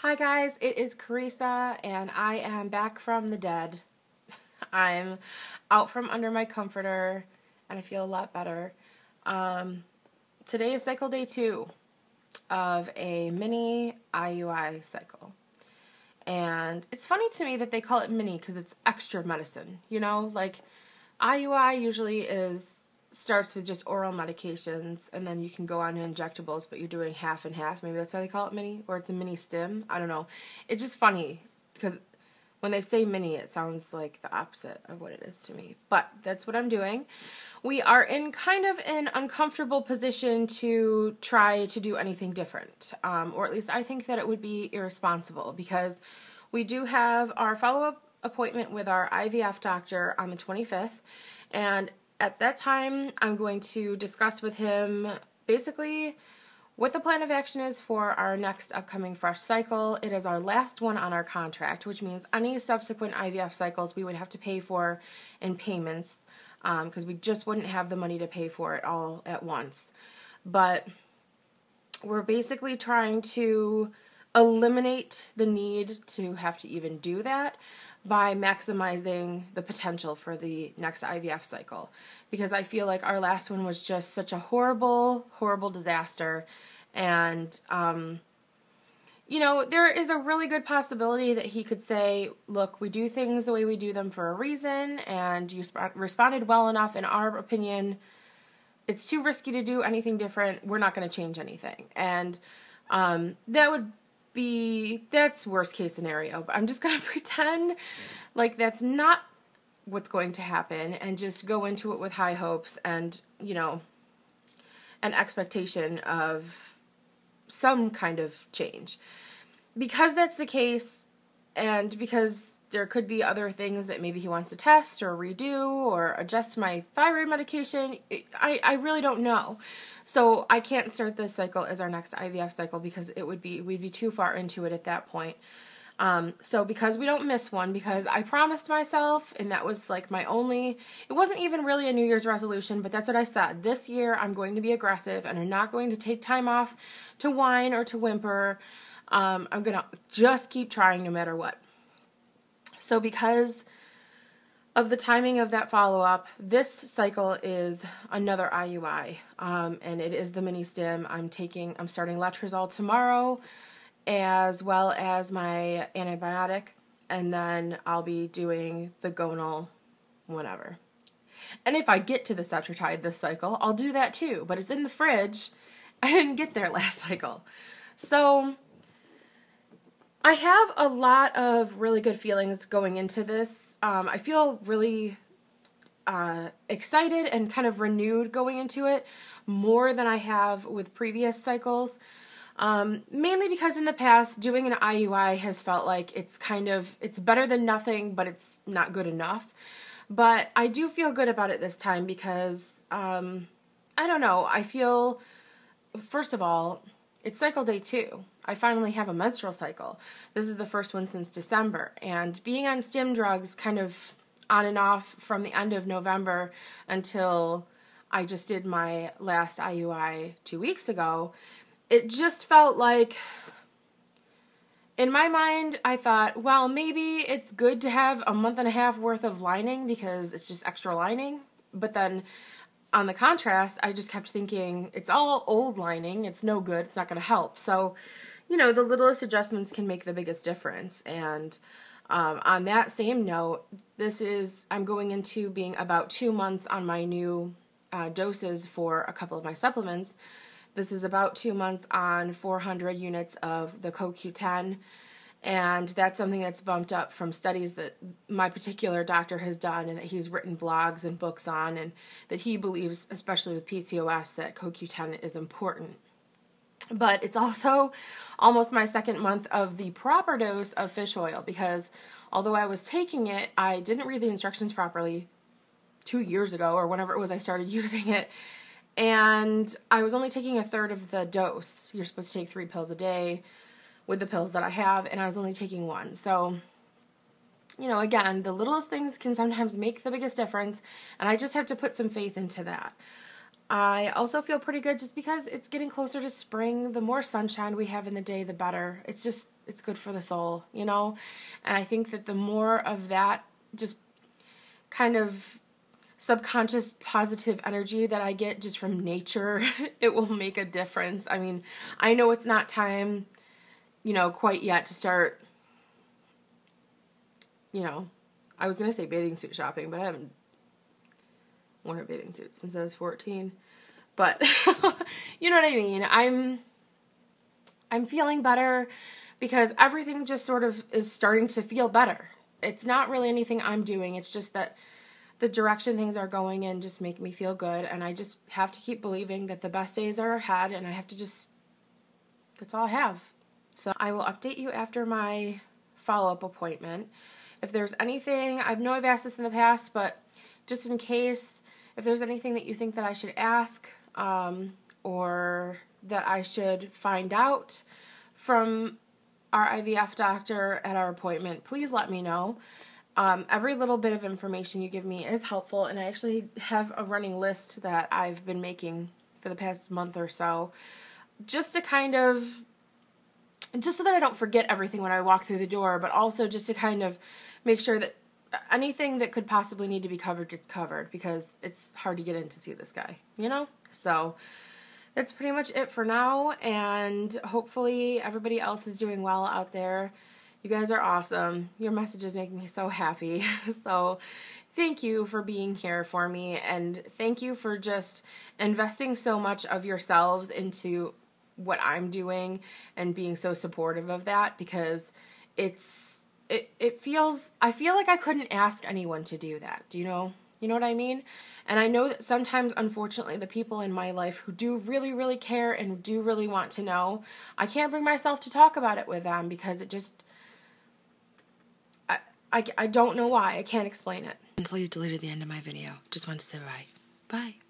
Hi guys, it is Carissa and I am back from the dead. I'm out from under my comforter and I feel a lot better. Today is cycle day 2 of a mini IUI cycle. And it's funny to me that they call it mini because it's extra medicine, like IUI usually starts with just oral medications, and then you can go on to injectables, but you're doing half and half. Maybe that's why they call it mini, or it's a mini stim. I don't know. It's just funny because when they say mini, it sounds like the opposite of what it is to me. But that's what I'm doing. We are in kind of an uncomfortable position to try to do anything different, or at least I think that it would be irresponsible because we do have our follow-up appointment with our IVF doctor on the 25th, and at that time, I'm going to discuss with him basically what the plan of action is for our next upcoming fresh cycle. It is our last one on our contract, which means any subsequent IVF cycles we would have to pay for in payments because we just wouldn't have the money to pay for it all at once. But we're basically trying to eliminate the need to have to even do that by maximizing the potential for the next IVF cycle, because I feel like our last one was just such a horrible, horrible disaster. And, there is a really good possibility that he could say, look, we do things the way we do them for a reason, and you responded well enough. In our opinion, it's too risky to do anything different. We're not going to change anything. And that's worst case scenario, but I'm just going to pretend like that's not what's going to happen and just go into it with high hopes and, an expectation of some kind of change. Because that's the case, and because there could be other things that maybe he wants to test or redo or adjust my thyroid medication, I really don't know. So I can't start this cycle as our next IVF cycle because we'd be too far into it at that point. So because we don't miss one, because I promised myself, and that was like it wasn't even really a New Year's resolution, but that's what I said. This year I'm going to be aggressive and I'm not going to take time off to whine or to whimper. I'm going to just keep trying no matter what. So because of the timing of that follow-up, this cycle is another IUI, and it is the mini stim. I'm starting letrozole tomorrow, as well as my antibiotic, and then I'll be doing the gonal whenever. And if I get to the Cetrotide this cycle, I'll do that too, but it's in the fridge. I didn't get there last cycle. So I have a lot of really good feelings going into this. I feel really excited and kind of renewed going into it, more than I have with previous cycles. Mainly because in the past, doing an IUI has felt like it's better than nothing, but it's not good enough. But I do feel good about it this time because, I don't know, I feel, first of all, it's cycle day 2. I finally have a menstrual cycle. This is the first one since December. And being on stim drugs kind of on and off from the end of November until I just did my last IUI 2 weeks ago, it just felt like, in my mind, I thought, well, maybe it's good to have a month and a half worth of lining because it's just extra lining. But then on the contrast, I just kept thinking, it's all old lining, it's no good, it's not going to help. So, the littlest adjustments can make the biggest difference. And on that same note, I'm going into being about 2 months on my new doses for a couple of my supplements. This is about 2 months on 400 units of the CoQ10. And that's something that's bumped up from studies that my particular doctor has done and that he's written blogs and books on, and that he believes, especially with PCOS, that CoQ10 is important. But it's also almost my 2nd month of the proper dose of fish oil because although I was taking it, I didn't read the instructions properly 2 years ago or whenever it was I started using it. And I was only taking a third of the dose. You're supposed to take 3 pills a day with the pills that I have, and I was only taking 1. So, again, the littlest things can sometimes make the biggest difference, and I just have to put some faith into that. I also feel pretty good just because it's getting closer to spring. The more sunshine we have in the day, the better. It's good for the soul, you know? And I think that the more of that just kind of subconscious positive energy that I get just from nature, it will make a difference. I mean, I know it's not time, you know, quite yet to start, you know, I was going to say bathing suit shopping, but I haven't worn a bathing suit since I was 14. But you know what I mean? I'm feeling better because everything just sort of is starting to feel better. It's not really anything I'm doing. It's just that the direction things are going in just make me feel good, and I just have to keep believing that the best days are ahead, and I have to just, that's all I have. So I will update you after my follow-up appointment. If there's anything, I know I've asked this in the past, but just in case, if there's anything that you think that I should ask, or that I should find out from our IVF doctor at our appointment, please let me know. Every little bit of information you give me is helpful, and I actually have a running list that I've been making for the past month or so, just to kind of, just so that I don't forget everything when I walk through the door, but also just to kind of make sure that anything that could possibly need to be covered gets covered, because it's hard to get in to see this guy, you know? So that's pretty much it for now, and hopefully everybody else is doing well out there. You guys are awesome. Your messages make me so happy. So thank you for being here for me, and thank you for just investing so much of yourselves into what I'm doing and being so supportive of that, because it feels, I feel like I couldn't ask anyone to do that. Do you know what I mean? And I know that sometimes, unfortunately, the people in my life who do really, really care and do really want to know, I can't bring myself to talk about it with them because it just, I don't know why. I can't explain it. Until you deleted the end of my video. Just wanted to say bye. Bye.